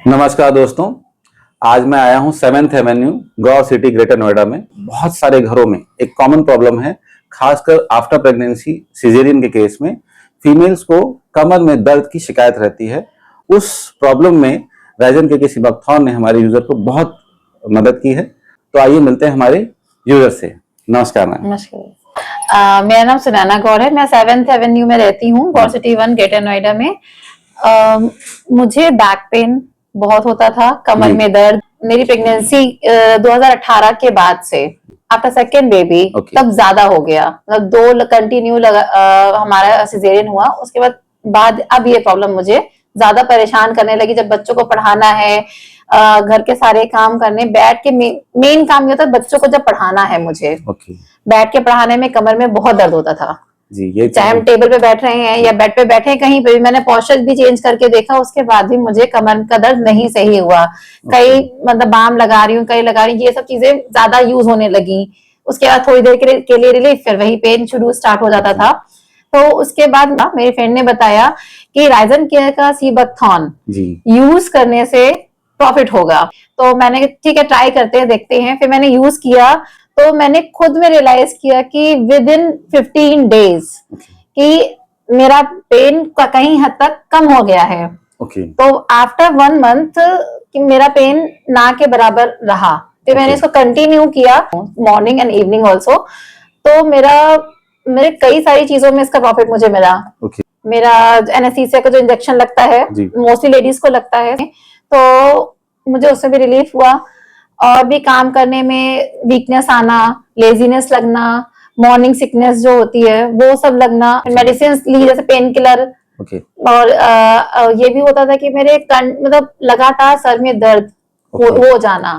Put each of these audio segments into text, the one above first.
नमस्कार दोस्तों, आज मैं आया हूं 7th एवेन्यू गौर सिटी ग्रेटर नोएडा में। बहुत सारे घरों में एक कॉमन प्रॉब्लम है, खासकर आफ्टर प्रेगनेंसी सिजेरियन के केस में फीमेल्स को कमर में दर्द की शिकायत रहती है। उस प्रॉब्लम में राइजन के सिबकथॉर्न ने हमारे यूजर को बहुत मदद की है। तो आइए मिलते हैं हमारे यूजर से। नमस्कार मैम। नमस्कार, मेरा नाम सुनैना गौर है। मैं 7th एवेन्यू में रहती हूँ, गौर सिटी 1 ग्रेटर नोएडा में। मुझे बैक पेन बहुत होता था, कमर में दर्द। मेरी प्रेगनेंसी 2018 के बाद से आफ्टर सेकेंड बेबी तब ज्यादा हो गया, मतलब 2 कंटिन्यू हमारा सिजेरियन हुआ। उसके बाद अब ये प्रॉब्लम मुझे ज्यादा परेशान करने लगी। जब बच्चों को पढ़ाना है, घर के सारे काम करने, बैठ के मेन काम ये होता है बच्चों को जब पढ़ाना है मुझे, बैठ के पढ़ाने में कमर में बहुत दर्द होता था जी। ये चाहे हम टेबल पे बैठ रहे हैं या बेड पे बैठे हैं, कहीं पे भी मैंने पोस्चर भी चेंज करके देखा, उसके बाद भी मुझे कमर का दर्द नहीं सही हुआ। कई मतलब बाम लगा रही हूँ, कई लगा रही हूँ, ये सब चीजें ज्यादा यूज होने लगी। उसके बाद थोड़ी देर के लिए रिलीफ, फिर वही पेन शुरू स्टार्ट हो जाता था। तो उसके बाद ना मेरे फ्रेंड ने बताया कि राइजन केयर का सीबकथॉर्न यूज करने से प्रॉफिट होगा। तो मैंने ठीक है, ट्राई करते हैं, देखते हैं। फिर मैंने यूज किया तो मैंने खुद में रियलाइज किया कि विद इन 15 डेज कि मेरा पेन का कहीं हद तक कम हो गया है। तो आफ्टर 1 मंथ कि मेरा पेन ना के बराबर रहा। फिर मैंने इसको कंटिन्यू किया मॉर्निंग एंड इवनिंग ऑल्सो। तो मेरे कई सारी चीजों में इसका प्रॉफिट मुझे मिला। मेरा एनेस्थीसिया का जो इंजेक्शन लगता है, मोस्टली लेडीज को लगता है, तो मुझे उससे भी रिलीफ हुआ। और भी काम करने में वीकनेस आना, लेजीनेस लगना, मॉर्निंग सिकनेस जो होती है वो सब लगना, मेडिसिन ली जैसे पेन किलर। और ये भी होता था कि मेरे मतलब लगातार सर में दर्द हो जाना,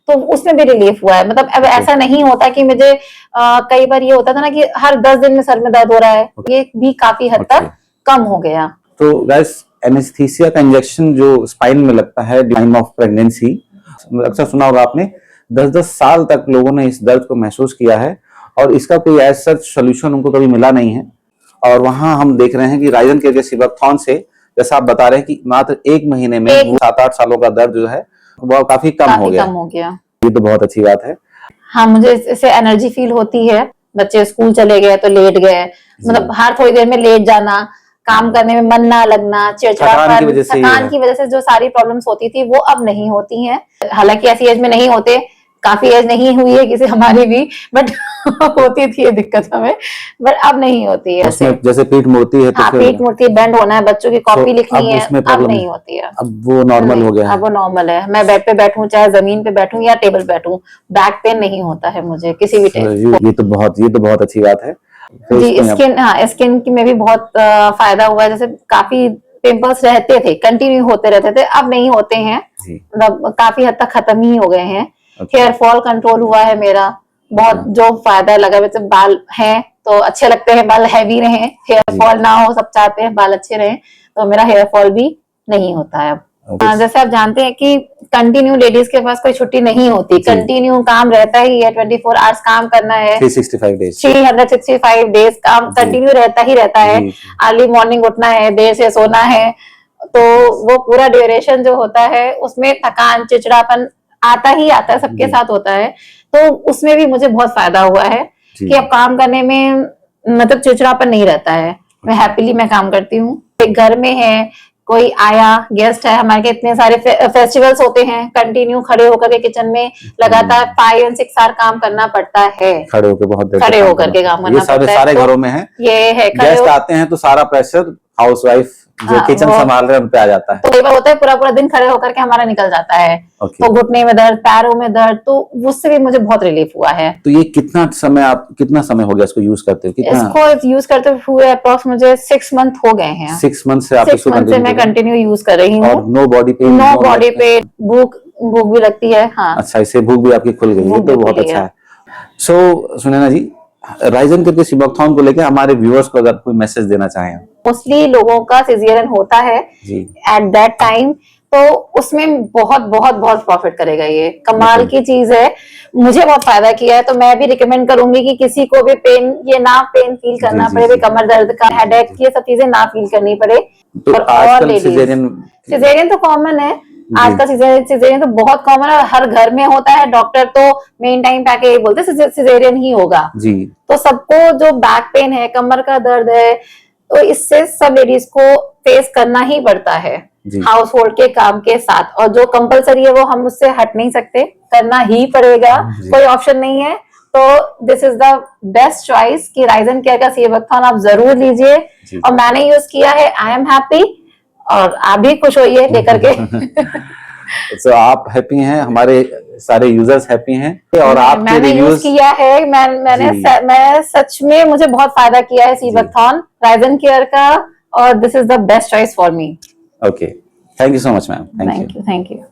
तो उसमें भी रिलीफ हुआ है। मतलब अब ऐसा नहीं होता कि मुझे कई बार ये होता था ना कि हर 10 दिन में सर में दर्द हो रहा है, ये भी काफी हद तक कम हो गया। तो गाइस, एनेस्थीसिया का इंजेक्शन जो स्पाइन में लगता है टाइम ऑफ प्रेगनेंसी, अक्सर सुना होगा आपने, 10-10 साल तक लोगों ने इस दर्द को महसूस किया है और इसका कोई ऐसा सोल्यूशन उनको कभी मिला नहीं है। और वहां हम देख रहे हैं कि राइजन के सीबकथॉर्न से, जैसा आप बता रहे हैं कि मात्र 1 महीने में 7-8 सालों का दर्द जो है वो काफी कम हो गया। ये तो बहुत अच्छी बात है। हाँ, मुझे इससे एनर्जी फील होती है। बच्चे स्कूल चले गए तो लेट गए, मतलब हर थोड़ी देर में लेट जाना, काम करने में मन ना लगना, चिड़चिड़ापन, थकान की वजह से जो सारी प्रॉब्लम्स होती थी वो अब नहीं होती हैं। हालांकि ऐसी एज में नहीं होते, काफी एज नहीं हुई है किसी हमारी भी, बट होती थी ये दिक्कत हमें, बट अब नहीं होती है। जैसे पीठ मुड़ती है तो पीठ मुड़ती है, बेंड होना है, बच्चों की कॉपी लिखनी है, अब नहीं होती है। अब वो नॉर्मल हो गया है। अब वो नॉर्मल है। मैं बेड पे बैठूं, चाहे जमीन पे बैठूं या टेबल पे बैठूं, बैक पेन नहीं होता है मुझे किसी भी टाइप। ये तो बहुत अच्छी बात है जी। स्किन की में भी बहुत फायदा हुआ है। जैसे काफी पिंपल्स रहते थे, कंटिन्यू होते रहते थे, अब नहीं होते हैं, मतलब काफी हद तक खत्म ही हो गए हैं। हेयर फॉल कंट्रोल हुआ है मेरा, बहुत जो फायदा लगा। वैसे बाल हैं तो अच्छे लगते हैं, बाल हैवी रहे, हेयर फॉल ना हो, सब चाहते हैं बाल अच्छे रहे, तो मेरा हेयर फॉल भी नहीं होता है। जैसे आप जानते हैं कि कंटिन्यू लेडीज के पास कोई छुट्टी नहीं होती, कंटिन्यू काम रहता ही है, 24 आवर्स काम करना है, 365 डेज काम कंटिन्यू रहता ही रहता है। अर्ली मॉर्निंग उठना है, देर से सोना है, तो वो पूरा ड्यूरेशन जो होता है उसमें थकान, चिड़चिड़ापन आता ही आता है, सबके साथ होता है। तो उसमें भी मुझे बहुत फायदा हुआ है कि अब काम करने में मतलब चिड़चिड़ापन नहीं रहता है, मैं हैप्पीली मैं काम करती हूँ। घर में है, कोई आया गेस्ट है, हमारे इतने सारे फेस्टिवल्स होते हैं, कंटिन्यू खड़े होकर के किचन में लगातार 5 और 6 आवर काम करना पड़ता है, खड़े होकर के काम करना पड़ता है। सारे घरों में है, ये है, गेस्ट आते हैं तो सारा प्रेशर हाउसवाइफ जो किचन संभाल रहे हैं उन पे आ जाता है। तो कई बार होता है पूरा दिन खड़े होकर के हमारा निकल जाता है, तो घुटने में दर्द, पैरों में दर्द, तो उससे भी मुझे बहुत रिलीफ हुआ है। तो ये कितना समय हो गया इसको यूज करते हुए? इसको यूज करते हुए अप्रॉक्स मुझे 6 मंथ हो गए हैं। 6 मंथ से आप 6 मंथ से मैं कंटिन्यू यूज कर रही हूँ। नो बॉडी पेन, भूख भी लगती है। हाँ, अच्छा, इससे भूख भी आपकी खुल गई है, तो बहुत अच्छा है। सो सुनैना जी, राइजन के सीबकथॉर्न को लेकर हमारे व्यूअर्स को अगर कोई मैसेज देना चाहें। मोस्टली लोगों का सिजेरियन होता है एट दैट टाइम, तो उसमें बहुत बहुत बहुत प्रॉफिट करेगा। ये कमाल की चीज है, मुझे बहुत फायदा किया है। तो मैं भी रिकमेंड करूंगी कि किसी को भी पेन फील करना पड़े, कमर दर्द का, हेडेक, ये सब चीजें ना फील करनी पड़े। तो आजकल सिजेरियन तो कॉमन है, आज का सिजेरियन तो बहुत कॉमन है, हर घर में होता है। डॉक्टर तो मेन टाइम पे आके बोलते हैं सिजेरियन ही होगा जी। तो सबको जो बैक पेन है, कमर का दर्द है, तो इससे सब लेडीज को फेस करना ही पड़ता है हाउस होल्ड के काम के साथ। और जो कंपलसरी है वो हम उससे हट नहीं सकते, करना ही पड़ेगा, कोई ऑप्शन नहीं है। तो this is the best choice कि राइजन केयर का सीवैक्थन आप जरूर लीजिए। और मैंने यूज किया है, आई एम हैप्पी, और आप भी खुश होइए लेकर के। तो आप हैप्पी हैं, हमारे सारे यूजर्स हैप्पी हैं और आपके मैंने यूज किया है, मैं सच में मुझे बहुत फायदा किया है सीवैक्थन राइजन केयर का, और this is the best choice for me. Okay, thank you so much ma'am. Thank you.